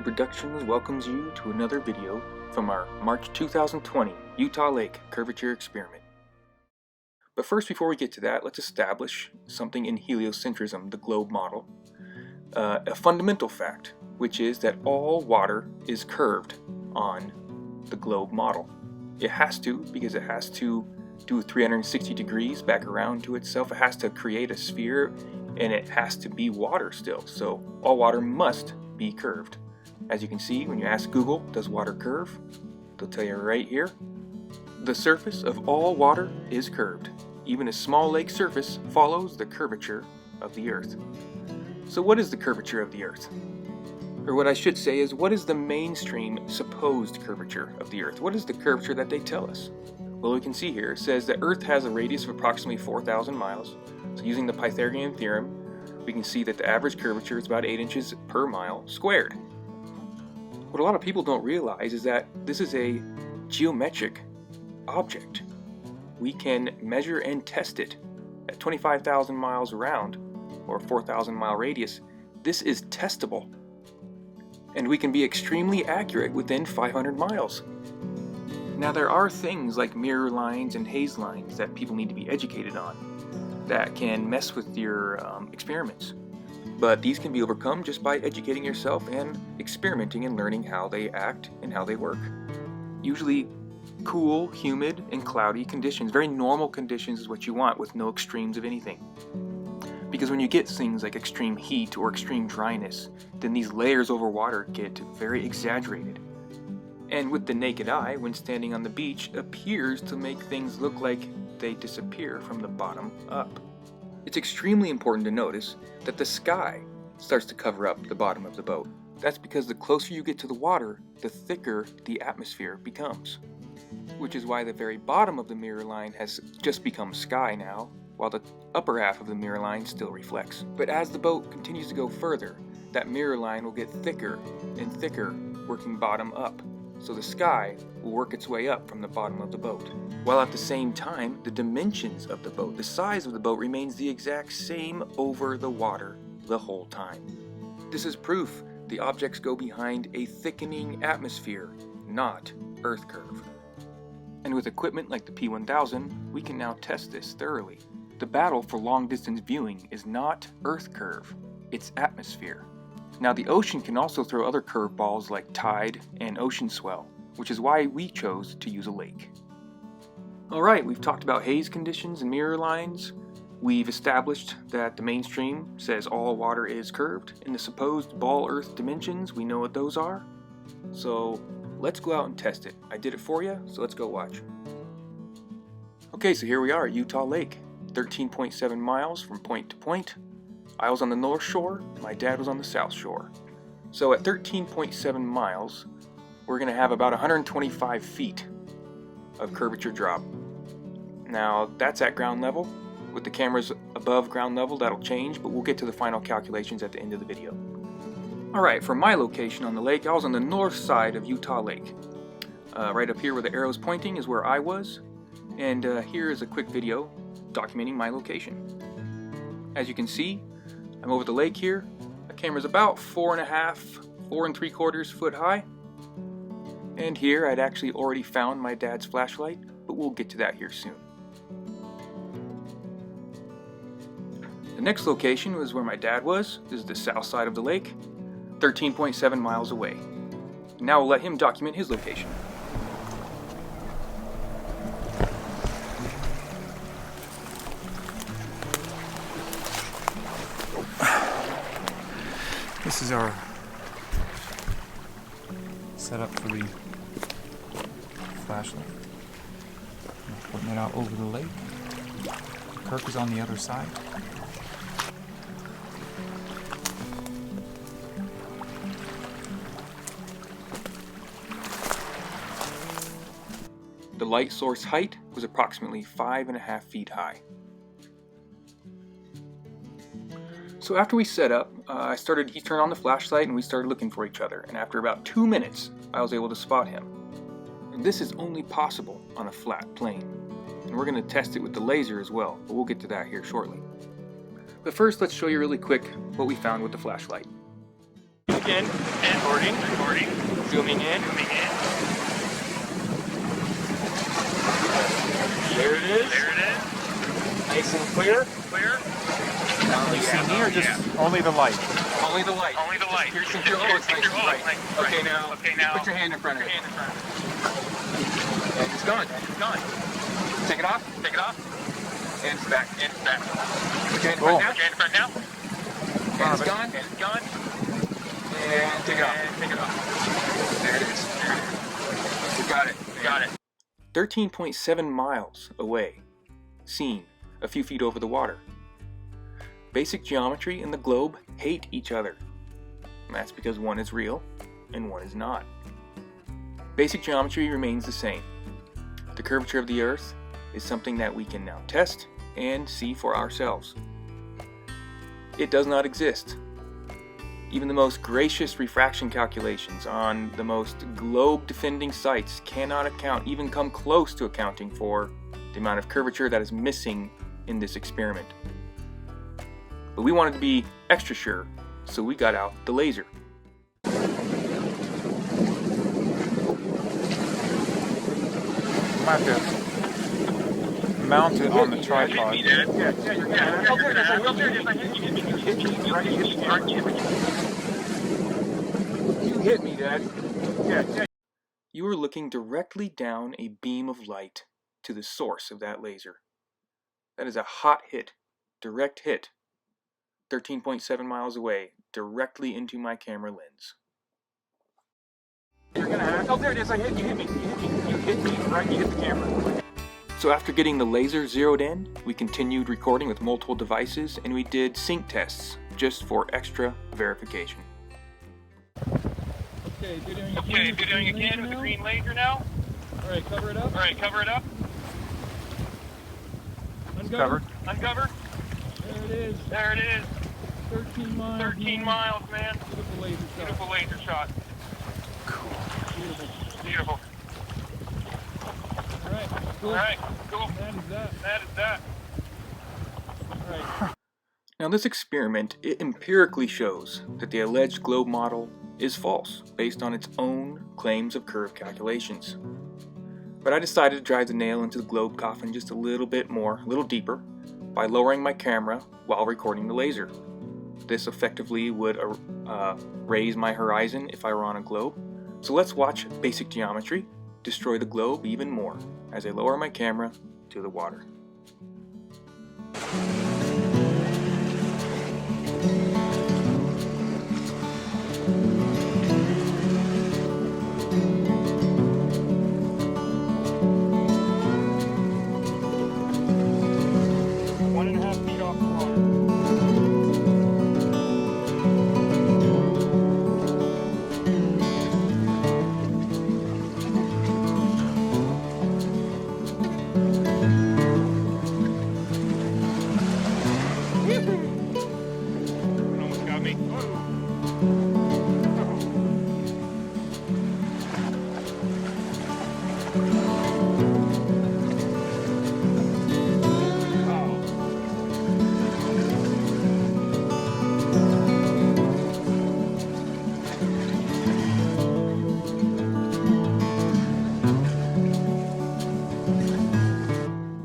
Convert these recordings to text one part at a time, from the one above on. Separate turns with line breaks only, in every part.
Method Productions welcomes you to another video from our March 2020 Utah Lake Curvature Experiment. But first, before we get to that, let's establish something in heliocentrism, the globe model. A fundamental fact, which is that all water is curved on the globe model. It has to, because it has to do 360 degrees back around to itself. It has to create a sphere, and it has to be water still. So all water must be curved. As you can see, when you ask Google, does water curve? They'll tell you right here. The surface of all water is curved. Even a small lake surface follows the curvature of the Earth. So what is the curvature of the Earth? Or what I should say is, what is the mainstream supposed curvature of the Earth? What is the curvature that they tell us? Well, we can see here, it says that Earth has a radius of approximately 4,000 miles. So using the Pythagorean theorem, we can see that the average curvature is about 8 inches per mile squared. What a lot of people don't realize is that this is a geometric object. We can measure and test it at 25,000 miles around, or 4,000 mile radius. This is testable. And we can be extremely accurate within 500 miles. Now, there are things like mirror lines and haze lines that people need to be educated on that can mess with your experiments. But these can be overcome just by educating yourself and experimenting and learning how they act and how they work. Usually cool, humid, and cloudy conditions, very normal conditions, is what you want, with no extremes of anything. Because when you get things like extreme heat or extreme dryness, then these layers over water get very exaggerated. And with the naked eye, when standing on the beach, appears to make things look like they disappear from the bottom up. It's extremely important to notice that the sky starts to cover up the bottom of the boat. That's because the closer you get to the water, the thicker the atmosphere becomes. Which is why the very bottom of the mirror line has just become sky now, while the upper half of the mirror line still reflects. But as the boat continues to go further, that mirror line will get thicker and thicker, working bottom up. So the sky will work its way up from the bottom of the boat. While at the same time, the dimensions of the boat, the size of the boat, remains the exact same over the water the whole time. This is proof the objects go behind a thickening atmosphere, not Earth curve. And with equipment like the P1000, we can now test this thoroughly. The battle for long-distance viewing is not Earth curve, it's atmosphere. Now, the ocean can also throw other curveballs like tide and ocean swell, which is why we chose to use a lake. Alright, we've talked about haze conditions and mirror lines. We've established that the mainstream says all water is curved. In the supposed ball Earth dimensions, we know what those are. So let's go out and test it. I did it for you, so let's go watch. Okay, so here we are at Utah Lake, 13.7 miles from point to point. I was on the north shore, my dad was on the south shore. So at 13.7 miles, we're going to have about 125 feet of curvature drop. Now, that's at ground level. With the cameras above ground level, that'll change, but we'll get to the final calculations at the end of the video. Alright, from my location on the lake, I was on the north side of Utah Lake. Right up here where the arrow's pointing is where I was, and here is a quick video documenting my location. As you can see, I'm over the lake here. The camera's about 4 3/4 foot high. And here I'd actually already found my dad's flashlight, but we'll get to that here soon. The next location was where my dad was. This is the south side of the lake, 13.7 miles away. Now we'll let him document his location.
This is our setup for the flashlight. I'm putting it out over the lake. Kirk is on the other side.
The light source height was approximately 5.5 feet high. So after we set up, he turned on the flashlight and we started looking for each other. And after about 2 minutes, I was able to spot him. And this is only possible on a flat plane. And we're going to test it with the laser as well, but we'll get to that here shortly. But first, let's show you really quick what we found with the flashlight. again. Recording. Zooming in. There it is. Nice and clear.
Can you see me or just only the light?
Only the light. Piercing through. Oh, it's nice and bright. Okay, now put your hand in front of it. And it's gone. Take it off. And it's back. Put your hand in front now. And it's gone. And take it off. There it is. We got it. 13.7 miles away. Seen a few feet over the water. Basic geometry and the globe hate each other. And that's because one is real and one is not. Basic geometry remains the same. The curvature of the Earth is something that we can now test and see for ourselves. It does not exist. Even the most gracious refraction calculations on the most globe-defending sites cannot even come close to accounting for the amount of curvature that is missing in this experiment. But we wanted to be extra sure, so we got out the laser.
I have to mount it on the tripod.
You hit me, Dad. Yeah. You were looking directly down a beam of light to the source of that laser. That is a hot hit, direct hit, 13.7 miles away, directly into my camera lens. You're gonna have... Oh, there it is. You hit me. You hit me, right? You hit the camera. So after getting the laser zeroed in, we continued recording with multiple devices and we did sync tests just for extra verification.
Okay, if you're doing again with the green laser now. Alright, cover it up.
Covered.
Uncover. There it is. 13 miles, man. Beautiful laser shot.
Cool.
Beautiful. Alright, cool. That is that. Alright.
Now this experiment, it empirically shows that the alleged globe model is false, based on its own claims of curve calculations. But I decided to drive the nail into the globe coffin just a little bit more, a little deeper, by lowering my camera while recording the laser. This effectively would raise my horizon if I were on a globe. So let's watch basic geometry destroy the globe even more as I lower my camera to the water.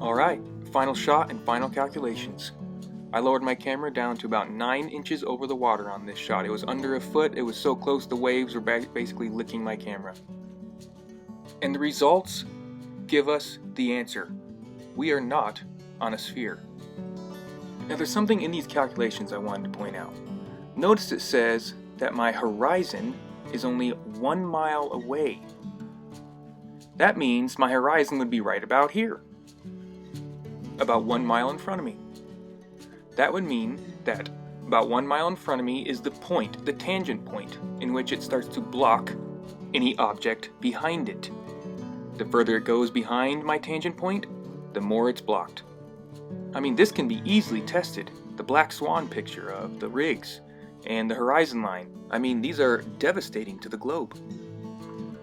Alright, final shot and final calculations. I lowered my camera down to about 9 inches over the water on this shot. It was under a foot, it was so close the waves were basically licking my camera. And the results give us the answer. We are not on a sphere. Now there's something in these calculations I wanted to point out. Notice it says that my horizon is only 1 mile away. That means my horizon would be right about here. About 1 mile in front of me. That would mean that about 1 mile in front of me is the point, the tangent point, in which it starts to block any object behind it. The further it goes behind my tangent point, the more it's blocked. I mean, this can be easily tested. The black swan picture of the rigs and the horizon line. I mean, these are devastating to the globe.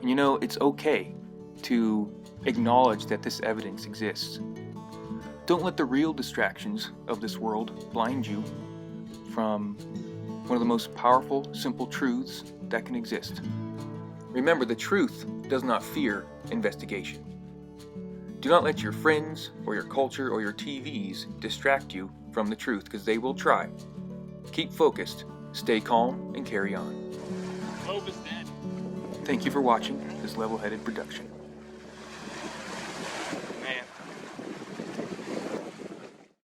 And you know, it's okay to acknowledge that this evidence exists. Don't let the real distractions of this world blind you from one of the most powerful, simple truths that can exist. Remember, the truth does not fear investigation. Do not let your friends or your culture or your TVs distract you from the truth, because they will try. Keep focused, stay calm, and carry on.
Hope is dead.
Thank you for watching this level-headed production.